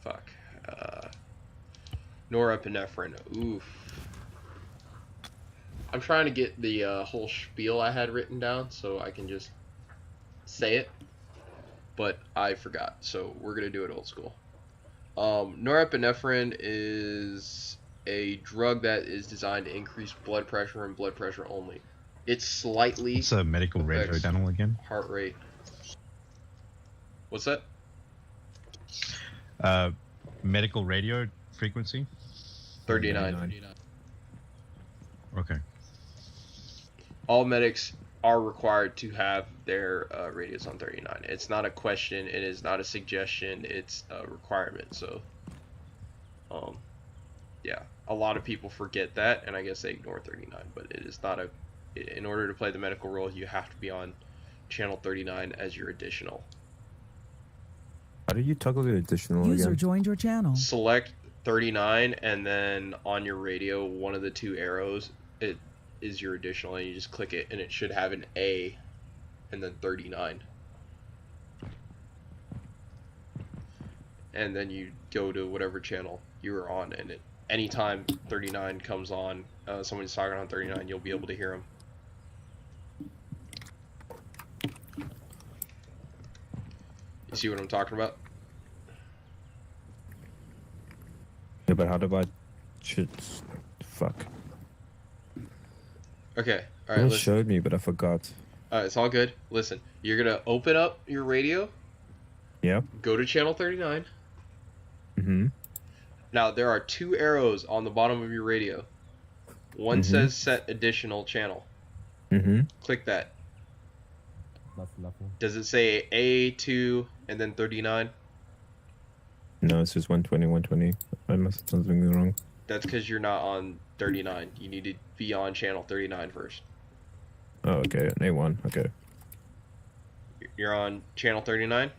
E: Fuck. Norepinephrine. Oof. I'm trying to get the whole spiel I had written down so I can just say it, but I forgot, so we're gonna do it old school. Norepinephrine is a drug that is designed to increase blood pressure and blood pressure only. It's slightly
B: It's a medical radio
E: affects
B: dental again.
E: heart rate. What's that?
B: Medical radio frequency.
E: 39.
B: Okay.
E: All medics are required to have their radios on 39. It's not a question, it is not a suggestion, it's a requirement. So yeah, a lot of people forget that, and I guess they ignore 39, but it is not a, in order to play the medical role, you have to be on channel 39 as your additional.
C: How do you toggle the additional
D: User
C: again?
D: joined your channel.
E: Select 39, and then on your radio, one of the two arrows, it is your additional, and you just click it, and it should have an A and then 39. And then you go to whatever channel you are on, and it, anytime 39 comes on, someone's talking on 39, you'll be able to hear them. You see what I'm talking about?
C: Yeah, but how do I... Shit. Fuck.
E: Okay, alright,
C: You
E: listen.
C: showed me, but I forgot.
E: It's all good. Listen, you're gonna open up your radio,
C: Yeah?
E: go to channel 39.
C: Mm-hmm.
E: Now, there are two arrows on the bottom of your radio. One says set additional channel.
C: Mm-hmm.
E: Click that.
A: That's the left one.
E: Does it say A2 and then 39?
C: No, it's just 120, 120. I must have done something wrong.
E: That's because you're not on 39. You need to be on channel 39 first.
C: Oh, okay. An A1. Okay.
E: You're on channel 39?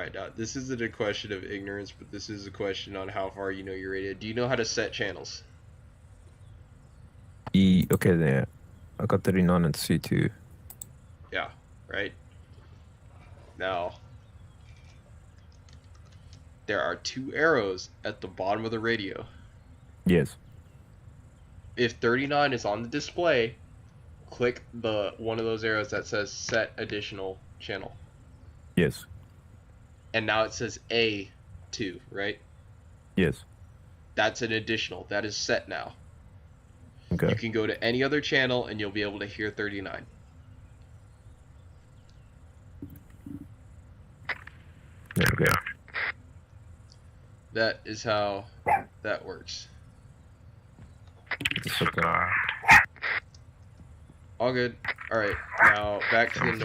E: Alright, now, this isn't a question of ignorance, but this is a question on how far you know your radio. Do you know how to set channels?
C: Okay, there. I got 39 and C2.
E: Yeah, right? Now, there are 2 arrows at the bottom of the radio.
C: Yes.
E: If 39 is on the display, click the one of those arrows that says set additional channel.
C: Yes.
E: And now it says A2, right?
C: Yes.
E: That's an additional. That is set now.
C: Okay.
E: You can go to any other channel and you'll be able to hear 39.
C: Okay.
E: That is how that works.
C: It's okay.
E: All good. Alright, now back to the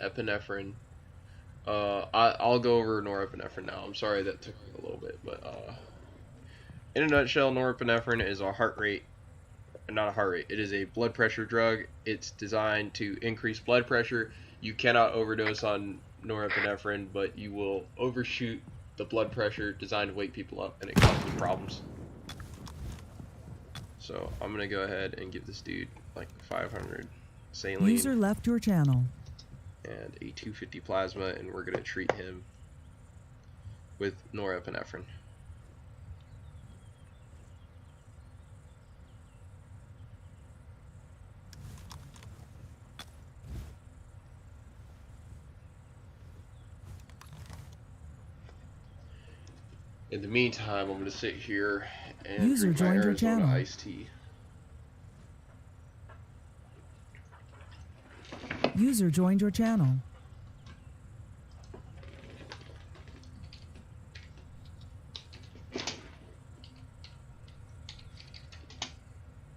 E: norepinephrine. I'll go over norepinephrine now. I'm sorry that took a little bit, but in a nutshell, norepinephrine is it is a blood pressure drug. It's designed to increase blood pressure. You cannot overdose on norepinephrine, but you will overshoot the blood pressure designed to wake people up, and it causes problems. So I'm gonna go ahead and give this dude like 500 saline.
D: User left your channel.
E: And a 250 plasma, and we're gonna treat him with norepinephrine. In the meantime, I'm gonna sit here and
D: User
E: drink my
D: joined your
E: Arizona
D: channel.
E: iced tea.
D: User joined your channel.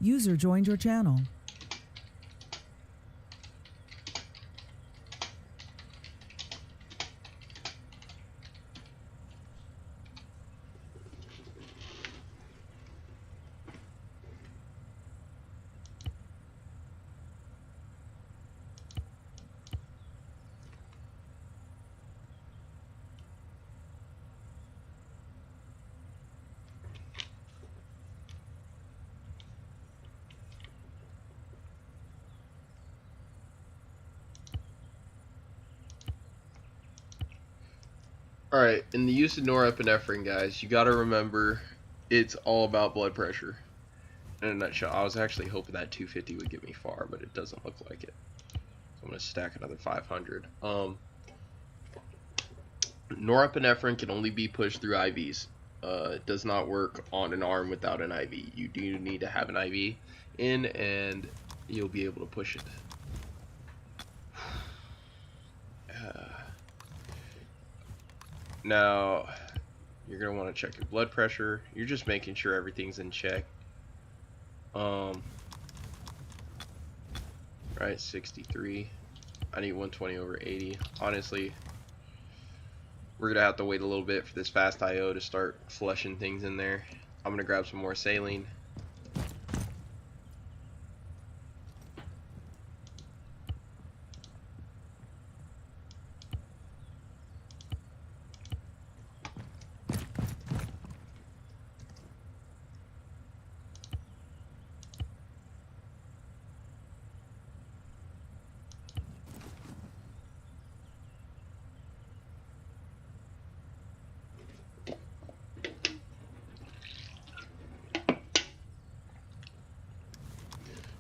D: User joined your channel.
E: Alright, in the use of norepinephrine, guys, you gotta remember it's all about blood pressure. In a nutshell, I was actually hoping that 250 would get me far, but it doesn't look like it. So I'm gonna stack another 500. Norepinephrine can only be pushed through IVs. It does not work on an arm without an IV. You do need to have an IV in, and you'll be able to push it. Now, you're going to want to check your blood pressure. You're just making sure everything's in check. Right, 63. I need 120 over 80. Honestly, we're going to have to wait a little bit for this fast IO to start flushing things in there. I'm going to grab some more saline.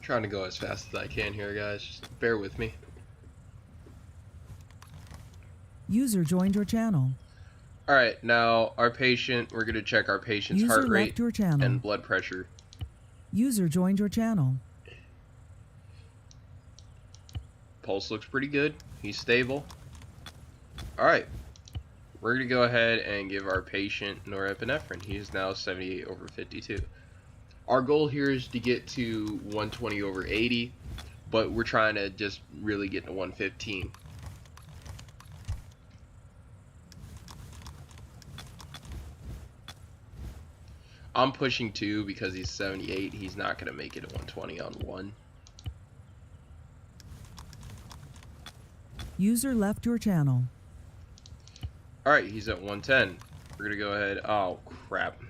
E: Trying to go as fast as I can here, guys. Just bear with me.
D: User joined your channel.
E: Alright, now our patient, we're going to check our patient's
D: User
E: heart rate
D: left your channel.
E: and blood pressure.
D: User joined your channel.
E: Pulse looks pretty good. He's stable. Alright, we're going to go ahead and give our patient norepinephrine. He is now 78 over 52. Our goal here is to get to 120 over 80, but we're trying to just really get to 115. I'm pushing 2 because he's 78. He's not going to make it to 120 on 1.
D: User left your channel.
E: Alright, he's at 110. We're gonna go ahead. Oh, crap.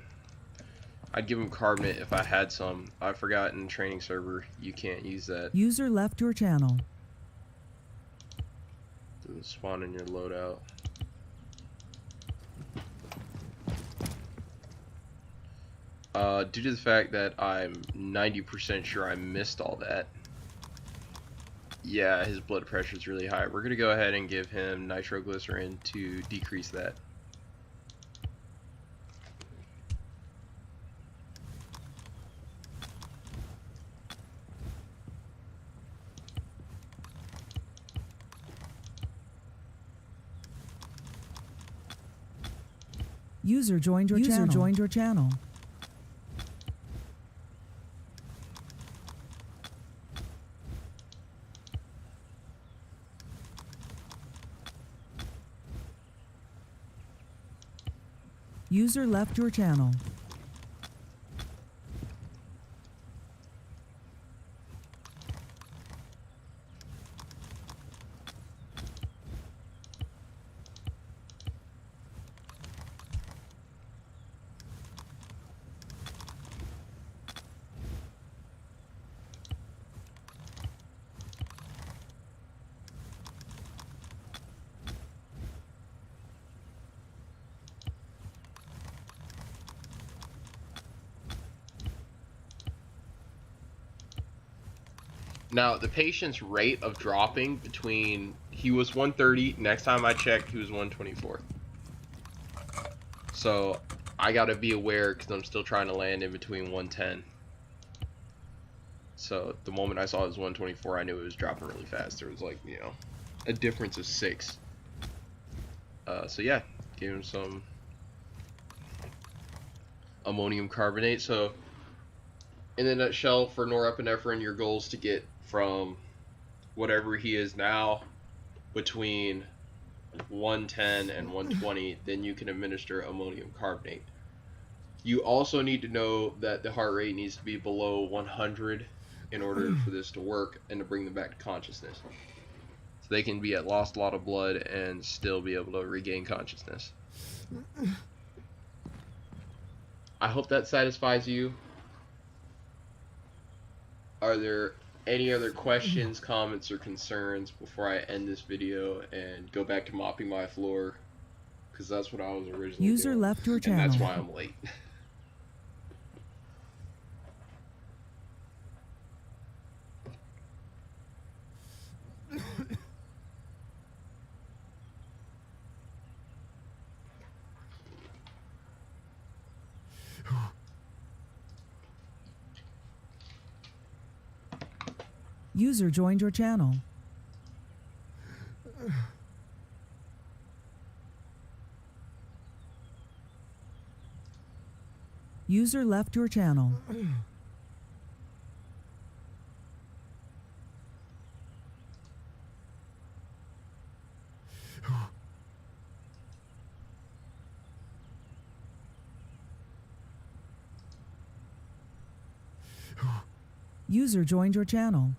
E: I'd give him carbonate if I had some. I forgot in training server you can't use that.
D: User left your channel.
E: Doesn't spawn in your loadout. Due to the fact that I'm 90% sure I missed all that. Yeah, his blood pressure is really high. We're gonna go ahead and give him nitroglycerin to decrease that.
D: User joined your channel. User joined your channel. User left your channel.
E: Now, the patient's rate of dropping between, he was 130, next time I checked, he was 124. So, I gotta be aware because I'm still trying to land in between 110. So, the moment I saw it was 124, I knew it was dropping really fast. There was like, you know, a difference of 6. So yeah, give him some ammonium carbonate. So, in a nutshell, for norepinephrine, your goal is to get from whatever he is now between 110 and 120, then you can administer ammonium carbonate. You also need to know that the heart rate needs to be below 100 in order for this to work and to bring them back to consciousness. So they can be at lost a lot of blood and still be able to regain consciousness. I hope that satisfies you. Are there any other questions, comments, or concerns before I end this video and go back to mopping my floor? Because that's what I was originally
D: User
E: doing.
D: left your
E: And
D: channel.
E: that's why I'm late.
D: User joined your channel. User left your channel. User joined your channel.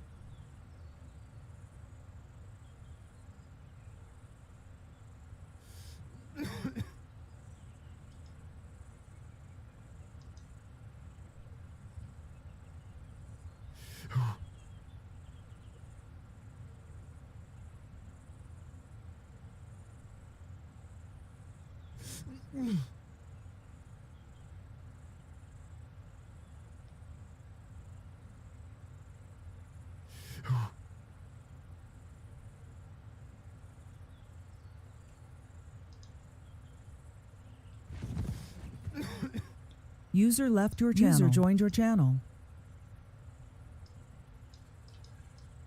D: User left your channel. User joined your channel.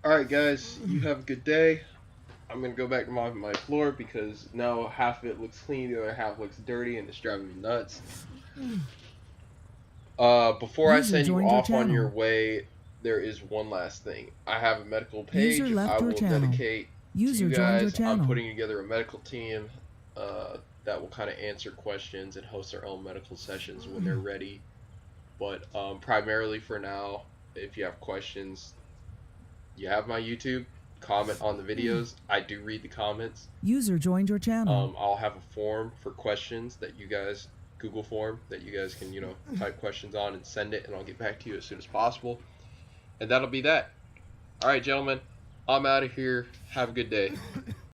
E: Alright guys, you have a good day. I'm going to go back to mopping my floor because now half of it looks clean, the other half looks dirty, and it's driving me nuts. Before I send you off on your way, there is one last thing. I have a medical page I will dedicate to you guys. I'm putting together a medical team that will kind of answer questions and host their own medical sessions when they're ready. But primarily for now, if you have questions, you have my YouTube. comment on the videos. I do read the comments.
D: User joined your channel.
E: I'll have a form for questions that you guys, Google form, that you guys can, type questions on and send it, and I'll get back to you as soon as possible. And that'll be that. All right, gentlemen, I'm out of here. Have a good day.